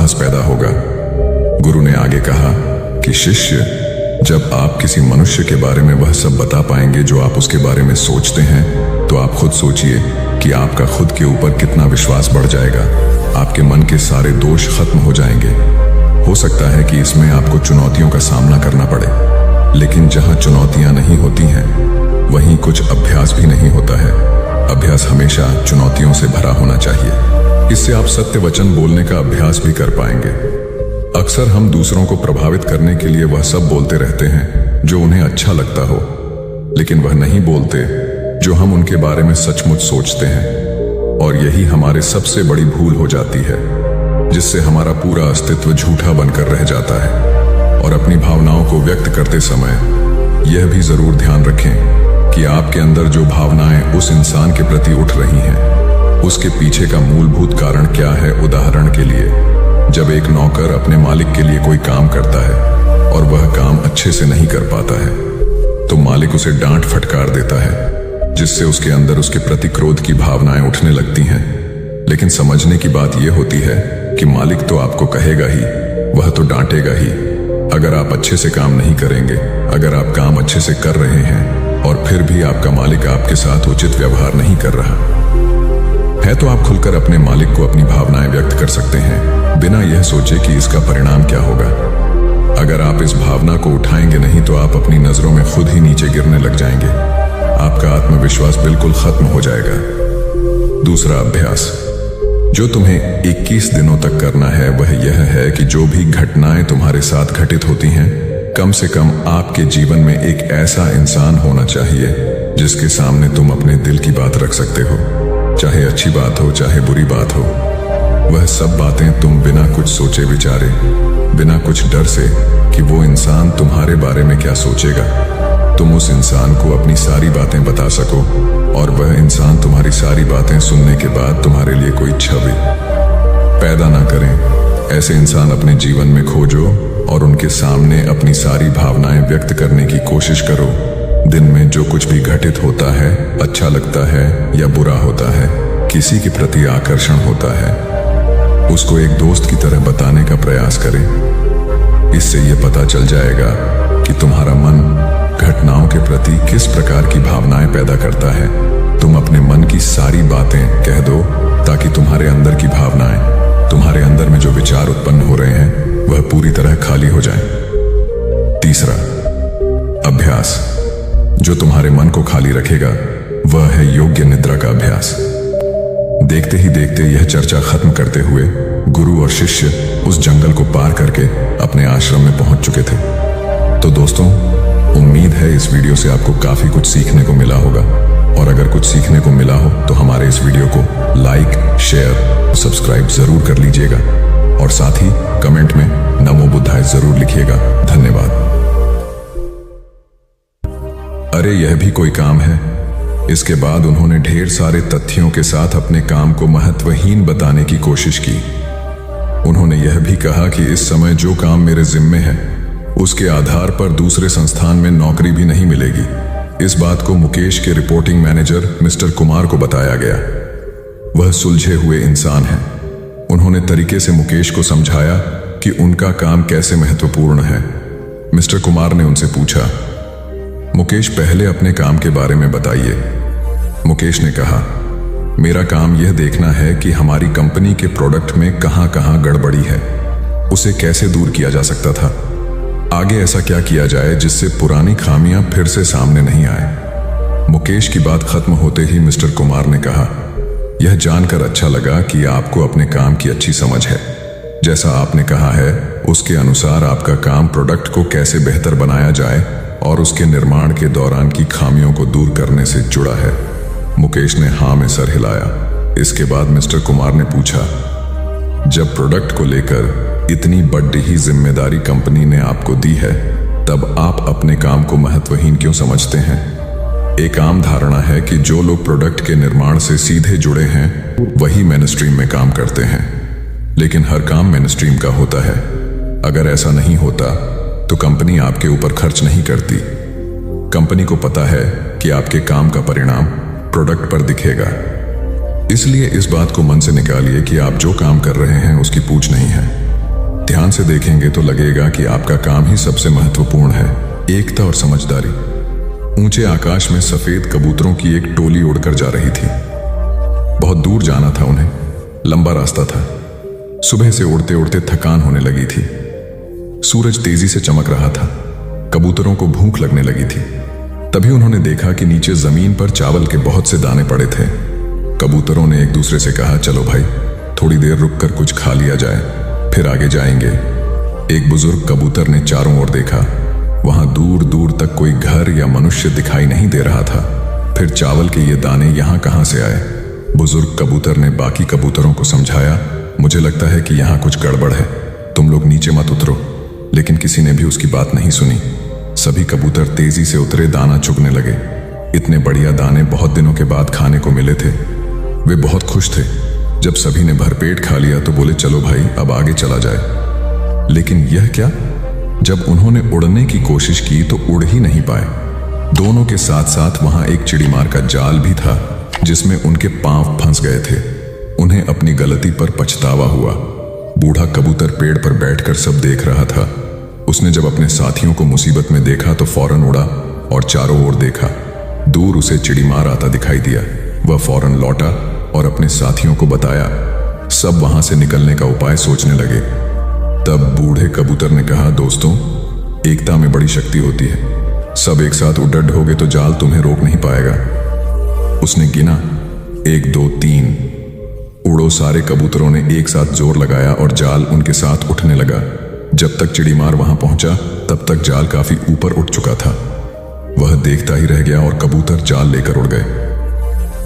विश्वास पैदा होगा। गुरु ने आगे कहा कि शिष्य, जब आप किसी मनुष्य के बारे में वह सब बता पाएंगे जो आप उसके बारे में सोचते हैं, तो आप खुद सोचिए कि आपका खुद के ऊपर कितना विश्वास बढ़ जाएगा। आपके मन के सारे दोष खत्म हो जाएंगे। हो सकता है कि इसमें आपको चुनौतियों का सामना करना पड़े, लेकिन जहां चुनौतियां नहीं होती हैं, वहीं कुछ अभ्यास भी नहीं होता है। अभ्यास हमेशा चुनौतियों से भरा होना चाहिए। इससे आप सत्य वचन बोलने का अभ्यास भी कर पाएंगे। अक्सर हम दूसरों को प्रभावित करने के लिए वह सब बोलते रहते हैं जो उन्हें अच्छा लगता हो, लेकिन वह नहीं बोलते जो हम उनके बारे में सचमुच सोचते हैं। और यही हमारे सबसे बड़ी भूल हो जाती है, जिससे हमारा पूरा अस्तित्व झूठा बनकर रह जाता है। और अपनी भावनाओं को व्यक्त करते समय यह भी जरूर ध्यान रखें कि आपके अंदर जो भावनाएं उस इंसान के प्रति उठ रही हैं, उसके पीछे का मूलभूत कारण क्या है। उदाहरण के लिए, जब एक नौकर अपने मालिक के लिए कोई काम करता है और वह काम अच्छे से नहीं कर पाता है, तो मालिक उसे डांट फटकार देता है, जिससे उसके अंदर उसके प्रति क्रोध की भावनाएं उठने लगती हैं। लेकिन समझने की बात यह होती है कि मालिक तो आपको कहेगा ही, वह तो डांटेगा ही। अगर आप अच्छे से काम नहीं करेंगे, अगर आप काम अच्छे से कर रहे हैं और फिर भी आपका मालिक आपके साथ उचित व्यवहार नहीं कर रहा है, तो आप खुलकर अपने मालिक को अपनी भावनाएं व्यक्त कर सकते हैं, बिना यह सोचे कि इसका परिणाम क्या होगा। अगर आप इस भावना को उठाएंगे नहीं, तो आप अपनी नजरों में खुद ही नीचे गिरने लग जाएंगे। आपका आत्मविश्वास बिल्कुल खत्म हो जाएगा। दूसरा अभ्यास जो तुम्हें 21 दिनों तक करना है, वह यह है कि जो भी घटनाएं तुम्हारे साथ घटित होती हैं, कम से कम आपके जीवन में एक ऐसा इंसान होना चाहिए जिसके सामने तुम अपने दिल की बात रख सकते हो। चाहे अच्छी बात हो, चाहे बुरी बात हो, वह सब बातें तुम बिना कुछ सोचे विचारे, बिना कुछ डर से कि वो इंसान तुम्हारे बारे में क्या सोचेगा, तुम उस इंसान को अपनी सारी बातें बता सको और वह इंसान तुम्हारी सारी बातें सुनने के बाद तुम्हारे लिए कोई छवि पैदा ना करें। ऐसे इंसान अपने जीवन में खोजो और उनके सामने अपनी सारी भावनाएं व्यक्त करने की कोशिश करो। दिन में जो कुछ भी घटित होता है, अच्छा लगता है या बुरा होता है, किसी के प्रति आकर्षण होता है, उसको एक दोस्त की तरह बताने का प्रयास करें। इससे यह पता चल जाएगा कि तुम्हारा मन घटनाओं के प्रति किस प्रकार की भावनाएं पैदा करता है। तुम अपने मन की सारी बातें कह दो ताकि तुम्हारे अंदर की भावनाएं, तुम्हारे अंदर में जो विचार उत्पन्न हो रहे हैं, वह पूरी तरह खाली हो जाएं। तीसरा अभ्यास जो तुम्हारे मन को खाली रखेगा, वह है योग्य निद्रा का अभ्यास। देखते ही देखते यह चर्चा खत्म करते हुए गुरु और शिष्य उस जंगल को पार करके अपने आश्रम में पहुंच चुके थे। तो दोस्तों, उम्मीद है इस वीडियो से आपको काफी कुछ सीखने को मिला होगा, और अगर कुछ सीखने को मिला हो तो हमारे इस वीडियो को लाइक, शेयर, सब्सक्राइब जरूर कर लीजिएगा, और साथ ही कमेंट में नमो बुद्धाय जरूर लिखिएगा। धन्यवाद। अरे यह भी कोई काम है। इसके बाद उन्होंने ढेर सारे तथ्यों के साथ अपने काम को महत्वहीन बताने की कोशिश की। उन्होंने यह भी कहा कि इस समय जो काम मेरे जिम्मे है, उसके आधार पर दूसरे संस्थान में नौकरी भी नहीं मिलेगी। इस बात को मुकेश के रिपोर्टिंग मैनेजर मिस्टर कुमार को बताया गया। वह सुलझे हुए इंसान हैं। उन्होंने तरीके से मुकेश को समझाया कि उनका काम कैसे महत्वपूर्ण है। मिस्टर कुमार ने उनसे पूछा, मुकेश पहले अपने काम के बारे में बताइए। मुकेश ने कहा, मेरा काम यह देखना है कि हमारी कंपनी के प्रोडक्ट में कहां कहां गड़बड़ी है, उसे कैसे दूर किया जा सकता था, आगे ऐसा क्या किया जाए जिससे पुरानी खामियां फिर से सामने नहीं आए। मुकेश की बात खत्म होते ही मिस्टर कुमार ने कहा, यह जानकर अच्छा लगा कि आपको अपने काम की अच्छी समझ है। जैसा आपने कहा है, उसके अनुसार आपका काम प्रोडक्ट को कैसे बेहतर बनाया जाए और उसके निर्माण के दौरान की खामियों को दूर करने से जुड़ा है। मुकेश ने हाँ में सर हिलाया। इसके बाद मिस्टर कुमार ने पूछा, जब प्रोडक्ट को लेकर इतनी बड़ी ही जिम्मेदारी कंपनी ने आपको दी है, तब आप अपने काम को महत्वहीन क्यों समझते हैं? एक आम धारणा है कि जो लोग प्रोडक्ट के निर्माण से सीधे जुड़े हैं, वही मेनस्ट्रीम में काम करते हैं, लेकिन हर काम मेनस्ट्रीम का होता है। अगर ऐसा नहीं होता तो कंपनी आपके ऊपर खर्च नहीं करती। कंपनी को पता है कि आपके काम का परिणाम प्रोडक्ट पर दिखेगा। इसलिए इस बात को मन से निकालिए कि आप जो काम कर रहे हैं उसकी पूछ नहीं है। ध्यान से देखेंगे तो लगेगा कि आपका काम ही सबसे महत्वपूर्ण है, एकता और समझदारी। ऊंचे आकाश में सफेद कबूतरों की एक टोली उड़कर जा रही थी। बहुत दूर जाना था उन्हें, लंबा रास्ता था। सुबह से उड़ते उड़ते थकान होने लगी थी। सूरज तेजी से चमक रहा था। कबूतरों को भूख लगने लगी थी। तभी उन्होंने देखा कि नीचे जमीन पर चावल के बहुत से दाने पड़े थे। कबूतरों ने एक दूसरे से कहा, चलो भाई, थोड़ी देर रुककर कुछ खा लिया जाए, फिर आगे जाएंगे। एक बुजुर्ग कबूतर ने चारों ओर देखा। वहां दूर दूर तक कोई घर या मनुष्य दिखाई नहीं दे रहा था। फिर चावल के ये दाने यहां कहां से आए? बुजुर्ग कबूतर ने बाकी कबूतरों को समझाया, मुझे लगता है कि यहां कुछ गड़बड़ है, तुम लोग नीचे मत उतरो। लेकिन किसी ने भी उसकी बात नहीं सुनी। सभी कबूतर तेजी से उतरे, दाना चुगने लगे। इतने बढ़िया दाने बहुत दिनों के बाद खाने को मिले थे। वे बहुत खुश थे। जब सभी ने भरपेट खा लिया तो बोले, चलो भाई, अब आगे चला जाए। लेकिन यह क्या? जब उन्होंने उड़ने की कोशिश की तो उड़ ही नहीं पाए। दोनों के साथ साथ वहां एक चिड़ीमार का जाल भी था जिसमें उनके पांव फंस गए थे। उन्हें अपनी गलती पर पछतावा हुआ। बूढ़ा कबूतर पेड़ पर बैठकर सब देख रहा था। उसने जब अपने साथियों को मुसीबत में देखा तो फौरन उड़ा और चारों ओर देखा। दूर उसे चिड़ीमार आता दिखाई दिया। वह फौरन लौटा और अपने साथियों को बताया। सब वहां से निकलने का उपाय सोचने लगे। तब बूढ़े कबूतर ने कहा, दोस्तों, एकता में बड़ी शक्ति होती है। सब एक साथ उड़ड होगे तो जाल तुम्हें रोक नहीं पाएगा। उसने गिना, 1 2 3। उड़ो। सारे कबूतरों ने एक साथ जोर लगाया और जाल उनके साथ उठने लगा। जब तक चिड़ीमार वहां पहुंचा तब तक जाल काफी ऊपर उठ चुका था। वह देखता ही रह गया और कबूतर जाल लेकर उड़ गए।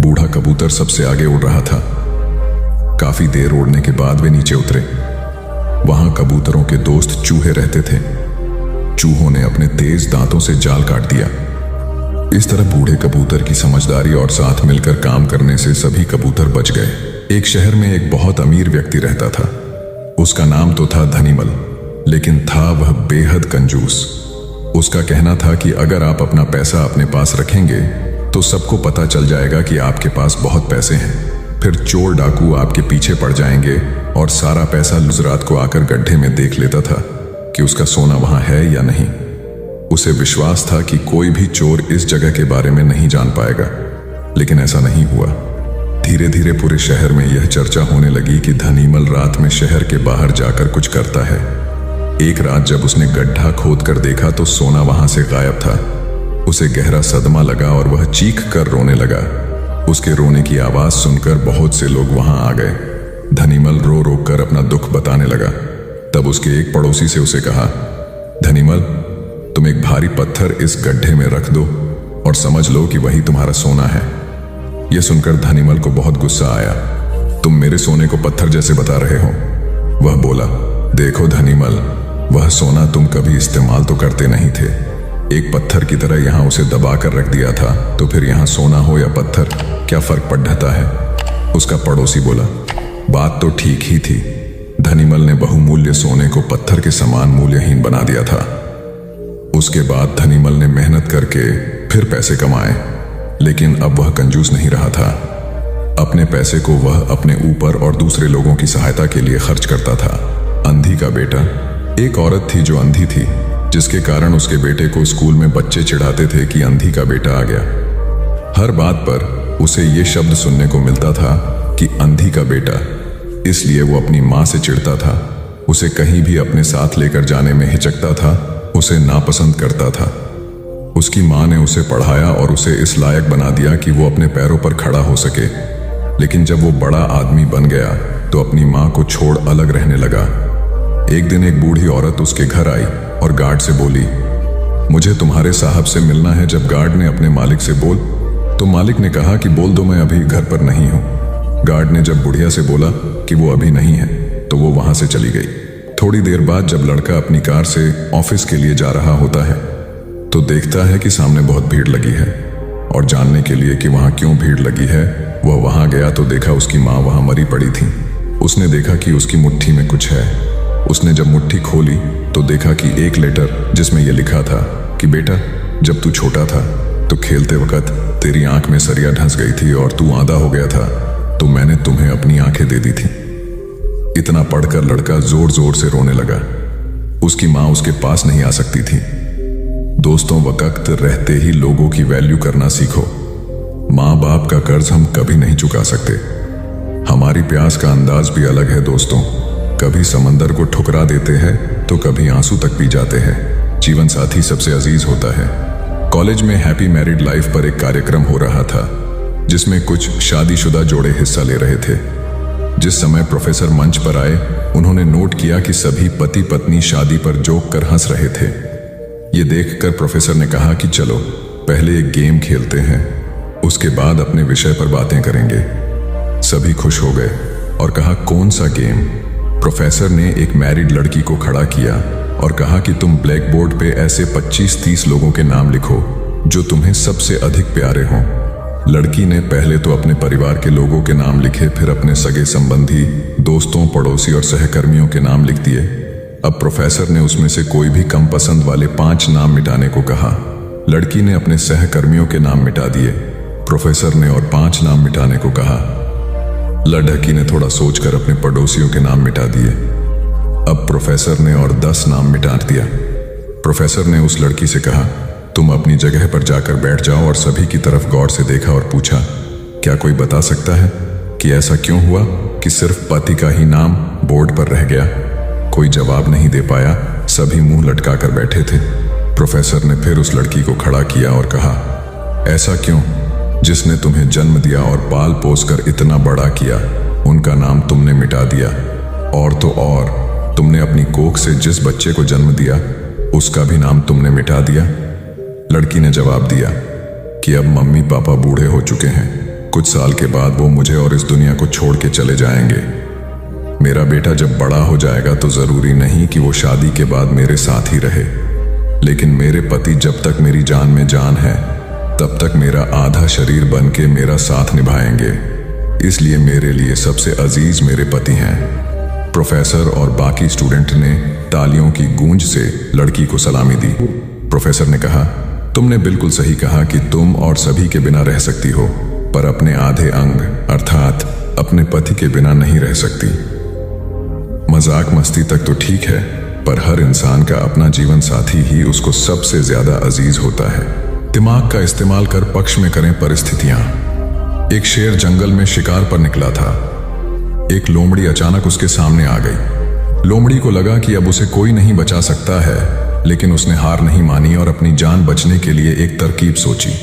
बूढ़ा कबूतर सबसे आगे उड़ रहा था। काफी देर उड़ने के बाद वे नीचे उतरे। वहां कबूतरों के दोस्त चूहे रहते थे। चूहों ने अपने तेज दांतों से जाल काट दिया। इस तरह बूढ़े कबूतर की समझदारी और साथ मिलकर काम करने से सभी कबूतर बच गए। एक शहर में एक बहुत अमीर व्यक्ति रहता था। उसका नाम तो था धनीमल, लेकिन था वह बेहद कंजूस। उसका कहना था कि अगर आप अपना पैसा अपने पास रखेंगे तो सबको पता चल जाएगा कि आपके पास बहुत पैसे हैं। फिर चोर डाकू आपके पीछे पड़ जाएंगे और सारा पैसा गुजरात को आकर गड्ढे में देख लेता था कि उसका सोना वहां है या नहीं। उसे विश्वास था कि कोई भी चोर इस जगह के बारे में नहीं जान पाएगा, लेकिन ऐसा नहीं हुआ। धीरे धीरे पूरे शहर में यह चर्चा होने लगी कि धनीमल रात में शहर के बाहर जाकर कुछ करता है। एक रात जब उसने गड्ढा खोद कर देखा तो सोना वहां से गायब था। उसे गहरा सदमा लगा और वह चीख कर रोने लगा। उसके रोने की आवाज सुनकर बहुत से लोग वहां आ गए। धनीमल रो रो कर अपना दुख बताने लगा। तब उसके एक पड़ोसी से उसे कहा, धनीमल, तुम एक भारी पत्थर इस गड्ढे में रख दो और समझ लो कि वही तुम्हारा सोना है। यह सुनकर धनीमल को बहुत गुस्सा आया। तुम मेरे सोने को पत्थर जैसे बता रहे हो। वह बोला, देखो धनीमल, वह सोना तुम कभी इस्तेमाल तो करते नहीं थे। एक पत्थर की तरह यहां उसे दबा कर रख दिया था, तो फिर यहां सोना हो या पत्थर, क्या फर्क पड़ जाता है? उसका पड़ोसी बोला, बात तो ठीक ही थी। धनीमल ने बहुमूल्य सोने को पत्थर के समान मूल्यहीन बना दिया था। उसके बाद धनीमल ने मेहनत करके फिर पैसे कमाए, लेकिन अब वह कंजूस नहीं रहा था। अपने पैसे को वह अपने ऊपर और दूसरे लोगों की सहायता के लिए खर्च करता था। अंधी का बेटा। एक औरत थी जो अंधी थी, जिसके कारण उसके बेटे को स्कूल में बच्चे चिढ़ाते थे कि अंधी का बेटा आ गया। हर बात पर उसे ये शब्द सुनने को मिलता था कि अंधी का बेटा। इसलिए वो अपनी माँ से चिढ़ता था, उसे कहीं भी अपने साथ लेकर जाने में हिचकता था, उसे नापसंद करता था। उसकी माँ ने उसे पढ़ाया और उसे इस लायक बना दिया कि वो अपने पैरों पर खड़ा हो सके। लेकिन जब वो बड़ा आदमी बन गया तो अपनी माँ को छोड़ अलग रहने लगा। एक दिन एक बूढ़ी औरत उसके घर आई और गार्ड से बोली, मुझे तुम्हारे साहब से मिलना है। जब गार्ड ने अपने मालिक से बोल तो मालिक ने कहा कि बोल दो, मैं अभी घर पर नहीं हूँ। गार्ड ने जब बुढ़िया से बोला कि वो अभी नहीं है तो वो वहां से चली गई। थोड़ी देर बाद जब लड़का अपनी कार से ऑफिस के लिए जा रहा होता है तो देखता है कि सामने बहुत भीड़ लगी है, और जानने के लिए कि वहां क्यों भीड़ लगी है वह वहां गया तो देखा उसकी माँ वहां मरी पड़ी थी। उसने देखा कि उसकी मुट्ठी में कुछ है। उसने जब मुट्ठी खोली तो देखा कि एक लेटर जिसमें यह लिखा था कि बेटा, जब तू छोटा था तो खेलते वक्त तेरी आंख में सरिया ढंस गई थी और तू आंधा हो गया था, तो मैंने तुम्हें अपनी आंखें दे दी थी। इतना पढ़कर लड़का जोर जोर से रोने लगा। उसकी माँ उसके पास नहीं आ सकती थी। दोस्तों, वक्त रहते ही लोगों की वैल्यू करना सीखो। माँ बाप का कर्ज हम कभी नहीं चुका सकते। हमारी प्यास का अंदाज भी अलग है दोस्तों। कभी समंदर को ठुकरा देते हैं तो कभी आंसू तक पी जाते हैं। जीवन साथी सबसे अजीज होता है। कॉलेज में हैप्पी मैरिड लाइफ पर एक कार्यक्रम हो रहा था, जिसमें कुछ शादीशुदा जोड़े हिस्सा ले रहे थे। जिस समय प्रोफेसर मंच पर आए, उन्होंने नोट किया कि सभी पति पत्नी शादी पर जोक कर हंस रहे थे। ये देखकर प्रोफेसर ने कहा कि चलो पहले एक गेम खेलते हैं, उसके बाद अपने विषय पर बातें करेंगे। सभी खुश हो गए और कहा, कौन सा गेम? प्रोफेसर ने एक मैरिड लड़की को खड़ा किया और कहा कि तुम ब्लैक बोर्ड पे ऐसे 25-30 लोगों के नाम लिखो जो तुम्हें सबसे अधिक प्यारे हों। लड़की ने पहले तो अपने परिवार के लोगों के नाम लिखे, फिर अपने सगे संबंधी, दोस्तों, पड़ोसी और सहकर्मियों के नाम लिख दिए। अब प्रोफेसर ने उसमें से कोई भी कम पसंद वाले 5 नाम मिटाने को कहा। लड़की ने अपने सहकर्मियों के नाम मिटा दिए। प्रोफेसर ने और 5 नाम मिटाने को कहा। लड़की ने थोड़ा सोचकर अपने पड़ोसियों के नाम मिटा दिए। अब प्रोफेसर ने और 10 नाम मिटा दिया। प्रोफेसर ने उस लड़की से कहा, तुम अपनी जगह पर जाकर बैठ जाओ, और सभी की तरफ गौर से देखा और पूछा, क्या कोई बता सकता है कि ऐसा क्यों हुआ कि सिर्फ पति का ही नाम बोर्ड पर रह गया? कोई जवाब नहीं दे पाया। सभी मुंह लटकाकर बैठे थे। प्रोफेसर ने फिर उस लड़की को खड़ा किया और कहा, ऐसा क्यों? जिसने तुम्हें जन्म दिया और पाल पोस कर इतना बड़ा किया, उनका नाम तुमने मिटा दिया। और तो और तुमने अपनी कोख से जिस बच्चे को जन्म दिया, उसका भी नाम तुमने मिटा दिया। लड़की ने जवाब दिया कि अब मम्मी पापा बूढ़े हो चुके हैं। कुछ साल के बाद वो मुझे और इस दुनिया को छोड़ के चले जाएंगे। मेरा बेटा जब बड़ा हो जाएगा तो जरूरी नहीं कि वो शादी के बाद मेरे साथ ही रहे, लेकिन मेरे पति जब तक मेरी जान में जान है, तब तक मेरा आधा शरीर बन के मेरा साथ निभाएंगे। इसलिए मेरे लिए सबसे अजीज मेरे पति हैं। प्रोफेसर और बाकी स्टूडेंट ने तालियों की गूंज से लड़की को सलामी दी। प्रोफेसर ने कहा, तुमने बिल्कुल सही कहा कि तुम और सभी के बिना रह सकती हो, पर अपने आधे अंग अर्थात अपने पति के बिना नहीं रह सकती। मजाक मस्ती तक तो ठीक है, पर हर इंसान का अपना जीवन साथी ही उसको सबसे ज्यादा अजीज होता है। दिमाग का इस्तेमाल कर पक्ष में करें परिस्थितियां। एक शेर जंगल में शिकार पर निकला था। एक लोमड़ी अचानक उसके सामने आ गई। लोमड़ी को लगा कि अब उसे कोई नहीं बचा सकता है, लेकिन उसने हार नहीं मानी और अपनी जान बचने के लिए एक तरकीब सोची।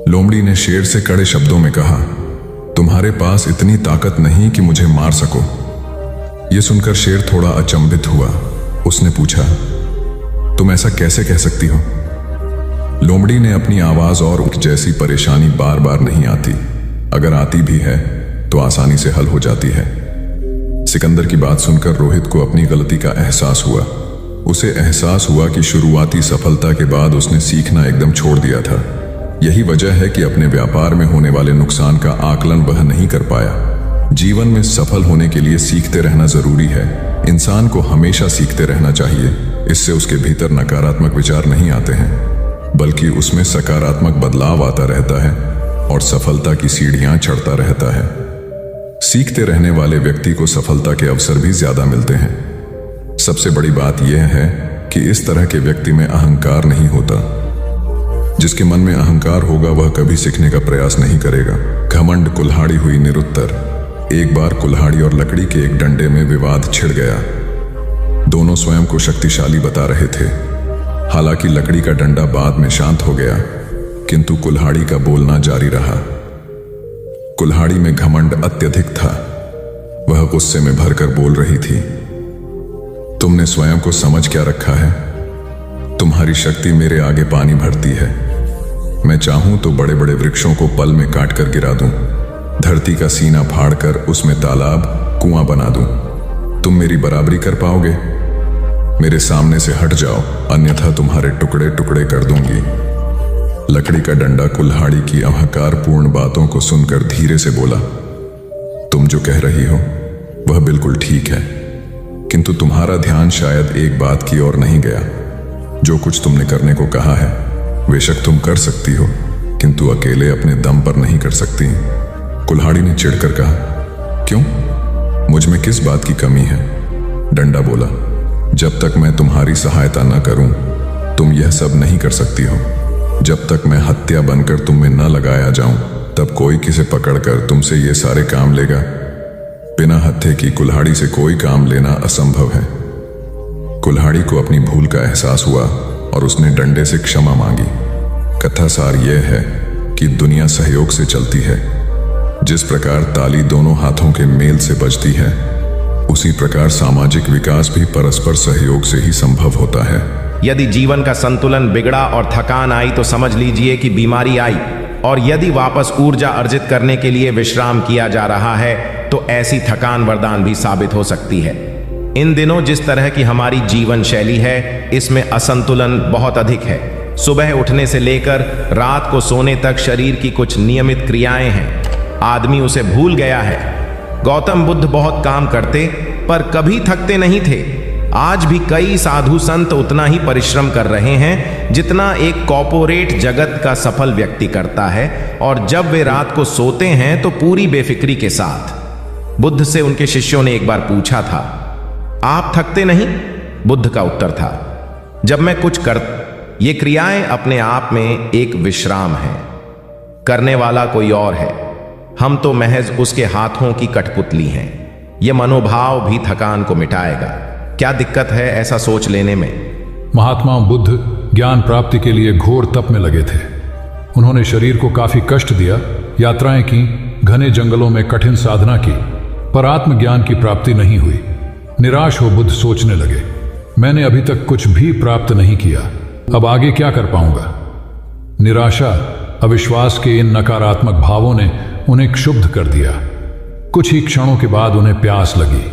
लोमड़ी ने शेर से कड़े शब्दों में कहा, तुम्हारे पास इतनी ताकत नहीं कि मुझे मार सको। यह सुनकर शेर थोड़ा अचंभित हुआ। उसने पूछा, तुम ऐसा कैसे कह सकती हो? लोमड़ी ने अपनी आवाज और जैसी परेशानी बार बार नहीं आती, अगर आती भी है तो आसानी से हल हो जाती है। सिकंदर की बात सुनकर रोहित को अपनी गलती का एहसास हुआ। उसे एहसास हुआ कि शुरुआती सफलता के बाद उसने सीखना एकदम छोड़ दिया था। यही वजह है कि अपने व्यापार में होने वाले नुकसान का आकलन वह नहीं कर पाया। जीवन में सफल होने के लिए सीखते रहना जरूरी है। इंसान को हमेशा सीखते रहना चाहिए। इससे उसके भीतर नकारात्मक विचार नहीं आते हैं, बल्कि उसमें सकारात्मक बदलाव आता रहता है और सफलता की सीढ़ियां चढ़ता रहता है। सीखते रहने वाले व्यक्ति को सफलता के अवसर भी ज्यादा मिलते हैं। सबसे बड़ी बात यह है कि इस तरह के व्यक्ति में अहंकार नहीं होता। जिसके मन में अहंकार होगा वह कभी सीखने का प्रयास नहीं करेगा। घमंड कुल्हाड़ी हुई निरुत्तर। एक बार कुल्हाड़ी और लकड़ी के एक डंडे में विवाद छिड़ गया। दोनों स्वयं को शक्तिशाली बता रहे थे। हालांकि लकड़ी का डंडा बाद में शांत हो गया, किंतु कुल्हाड़ी का बोलना जारी रहा। कुल्हाड़ी में घमंड अत्यधिक था। वह गुस्से में भरकर बोल रही थी, तुमने स्वयं को समझ क्या रखा है? तुम्हारी शक्ति मेरे आगे पानी भरती है। मैं चाहूं तो बड़े बड़े वृक्षों को पल में काट कर गिरा दूं, धरती का सीना फाड़कर उसमें तालाब, कुआं बना दूं। तुम मेरी बराबरी कर पाओगे? मेरे सामने से हट जाओ, अन्यथा तुम्हारे टुकड़े टुकड़े कर दूंगी। लकड़ी का डंडा कुल्हाड़ी की अहंकारपूर्ण बातों को सुनकर धीरे से बोला, तुम जो कह रही हो वह बिल्कुल ठीक है, किंतु तुम्हारा ध्यान शायद एक बात की ओर नहीं गया। जो कुछ तुमने करने को कहा है बेशक तुम कर सकती हो, किंतु अकेले अपने दम पर नहीं कर सकती। कुल्हाड़ी ने चिढ़कर कहा, क्यों? मुझ में किस बात की कमी है? डंडा बोला, जब तक मैं तुम्हारी सहायता न करूं, तुम यह सब नहीं कर सकती हो। जब तक मैं हत्या बनकर तुम में न लगाया जाऊं, तब कोई किसे पकड़कर तुमसे ये सारे काम लेगा? बिना हत्थे की कुल्हाड़ी से कोई काम लेना असंभव है। कुल्हाड़ी को अपनी भूल का एहसास हुआ और उसने डंडे से क्षमा मांगी। कथा सार यह है कि दुनिया सहयोग से चलती है। जिस प्रकार ताली दोनों हाथों के मेल से बजती है, उसी प्रकार सामाजिक विकास भी परस्पर सहयोग से ही संभव होता है। यदि जीवन का संतुलन बिगड़ा और थकान आई तो समझ लीजिए कि बीमारी आई, और यदि वापस ऊर्जा अर्जित करने के लिए विश्राम किया जा रहा है तो ऐसी थकान वरदान भी साबित हो सकती है। इन दिनों जिस तरह की हमारी जीवन शैली है, इसमें असंतुलन बहुत अधिक है। सुबह उठने से लेकर रात को सोने तक शरीर की कुछ नियमित क्रियाएं हैं, आदमी उसे भूल गया है। गौतम बुद्ध बहुत काम करते पर कभी थकते नहीं थे। आज भी कई साधु संत उतना ही परिश्रम कर रहे हैं जितना एक कॉर्पोरेट जगत का सफल व्यक्ति करता है, और जब वे रात को सोते हैं तो पूरी बेफिक्री के साथ। बुद्ध से उनके शिष्यों ने एक बार पूछा था, आप थकते नहीं? बुद्ध का उत्तर था, जब मैं कुछ कर, ये क्रियाएं अपने आप में एक विश्राम है, करने वाला कोई और है, हम तो महज उसके हाथों की कठपुतली हैं। यह मनोभाव भी थकान को मिटाएगा। क्या दिक्कत है ऐसा सोच लेने में? महात्मा बुद्ध ज्ञान प्राप्ति के लिए घोर तप में लगे थे। उन्होंने शरीर को काफी कष्ट दिया, यात्राएं की, घने जंगलों में कठिन साधना की, पर आत्मज्ञान की प्राप्ति नहीं हुई। निराश हो बुद्ध सोचने लगे, मैंने अभी तक कुछ भी प्राप्त नहीं किया, अब आगे क्या कर पाऊंगा? निराशा, अविश्वास के इन नकारात्मक भावों ने उन्हें क्षुब्ध कर दिया। कुछ ही क्षणों के बाद उन्हें प्यास लगी।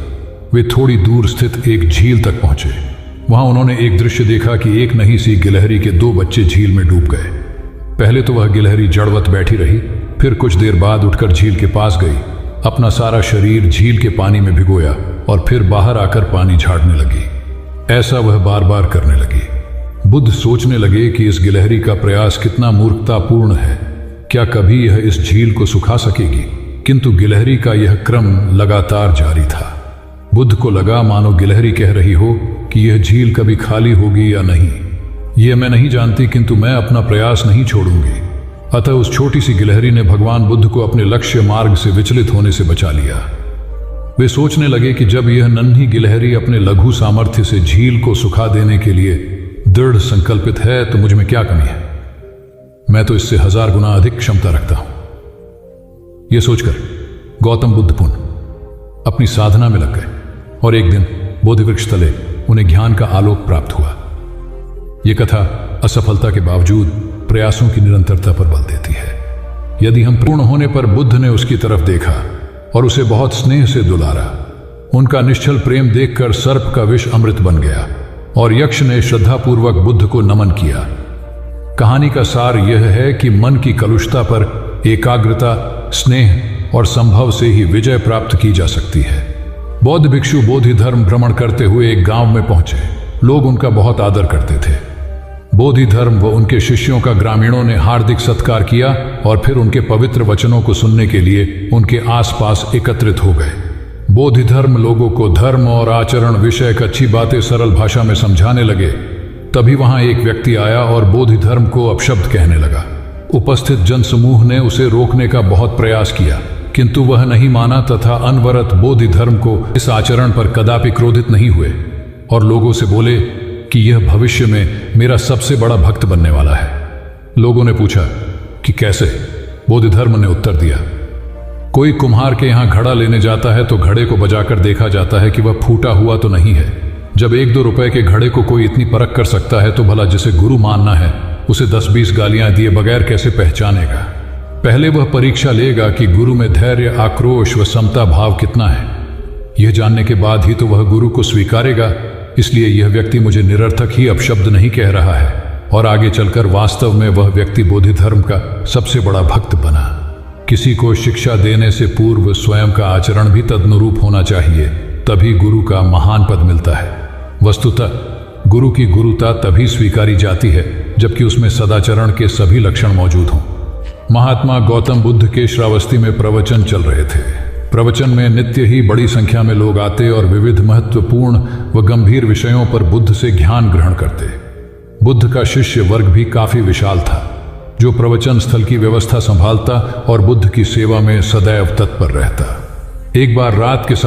वे थोड़ी दूर स्थित एक झील तक पहुंचे। वहां उन्होंने एक दृश्य देखा कि एक नन्ही सी गिलहरी के 2 बच्चे झील में डूब गए। पहले तो वह गिलहरी जड़वत बैठी रही, फिर कुछ देर बाद उठकर झील के पास गई, अपना सारा शरीर झील के पानी में भिगोया और फिर बाहर आकर पानी झाड़ने लगी। ऐसा वह बार बार करने लगी। बुद्ध सोचने लगे कि इस गिलहरी का प्रयास कितना मूर्खतापूर्ण है। क्या कभी यह इस झील को सुखा सकेगी? किंतु गिलहरी का यह क्रम लगातार जारी था। बुद्ध को लगा मानो गिलहरी कह रही हो कि यह झील कभी खाली होगी या नहीं, यह मैं नहीं जानती, किंतु मैं अपना प्रयास नहीं छोड़ूंगी। अतः उस छोटी सी गिलहरी ने भगवान बुद्ध को अपने लक्ष्य मार्ग से विचलित होने से बचा लिया। वे सोचने लगे कि जब यह नन्ही गिलहरी अपने लघु सामर्थ्य से झील को सुखा देने के लिए दृढ़ संकल्पित है तो मुझ में क्या कमी है? मैं तो इससे 1000 गुना अधिक क्षमता रखता हूं। यह सोचकर गौतम बुद्ध पुनः अपनी साधना में लग गए और एक दिन बोधि वृक्ष तले उन्हें ज्ञान का आलोक प्राप्त हुआ। यह कथा असफलता के बावजूद प्रयासों की निरंतरता पर बल देती है। यदि हम पूर्ण होने पर बुद्ध ने उसकी तरफ देखा और उसे बहुत स्नेह से दुलारा। उनका निश्चल प्रेम देखकर सर्प का विष अमृत बन गया और यक्ष ने श्रद्धापूर्वक बुद्ध को नमन किया। कहानी का सार यह है कि मन की कलुषता पर एकाग्रता, स्नेह और संभव से ही विजय प्राप्त की जा सकती है। बौद्ध भिक्षु बोधि धर्म भ्रमण करते हुए एक गांव में पहुंचे। लोग उनका बहुत आदर करते थे। बोधि धर्म व उनके शिष्यों का ग्रामीणों ने हार्दिक सत्कार किया और फिर उनके पवित्र वचनों को सुनने के लिए उनके आसपास एकत्रित हो गए। बोधि धर्म लोगों को धर्म और आचरण विषयक अच्छी बातें सरल भाषा में समझाने लगे। तभी वहां एक व्यक्ति आया और बोधि धर्म को अपशब्द कहने लगा। उपस्थित जनसमूह ने उसे रोकने का बहुत प्रयास किया, किंतु वह नहीं माना तथा अनवरत बोधि धर्म को इस आचरण पर कदापि क्रोधित नहीं हुए और लोगों से बोले कि यह भविष्य में मेरा सबसे बड़ा भक्त बनने वाला है। लोगों ने पूछा कि कैसे? बोधि धर्म ने उत्तर दिया, कोई कुम्हार के यहां घड़ा लेने जाता है तो घड़े को बजाकर देखा जाता है कि वह फूटा हुआ तो नहीं है। जब 1-2 रुपए के घड़े को कोई इतनी परख कर सकता है तो भला जिसे गुरु मानना है उसे 10-20 गालियां दिए बगैर कैसे पहचानेगा? पहले वह परीक्षा लेगा कि गुरु में धैर्य, आक्रोश व समता भाव कितना है। यह जानने के बाद ही तो वह गुरु को स्वीकारेगा। इसलिए यह व्यक्ति मुझे निरर्थक ही अपशब्द नहीं कह रहा है और आगे चलकर वास्तव में वह व्यक्ति बोधि धर्म का सबसे बड़ा भक्त बना। किसी को शिक्षा देने से पूर्व स्वयं का आचरण भी तदनुरूप होना चाहिए, तभी गुरु का महान पद मिलता है। वस्तुतः गुरु की गुरुता तभी स्वीकारी जाती है जबकि उसमें सदाचरण के सभी लक्षण मौजूद हों। महात्मा गौतम बुद्ध के श्रावस्ती में प्रवचन चल रहे थे। प्रवचन में नित्य ही बड़ी संख्या में लोग आते और विविध महत्वपूर्ण व गंभीर विषयों पर बुद्ध से ज्ञान ग्रहण करते। बुद्ध का शिष्य वर्ग भी काफी विशाल था, जो प्रवचन स्थल की व्यवस्था संभालता और बुद्ध की सेवा में सदैव तत्पर रहता। एक बार रात के समय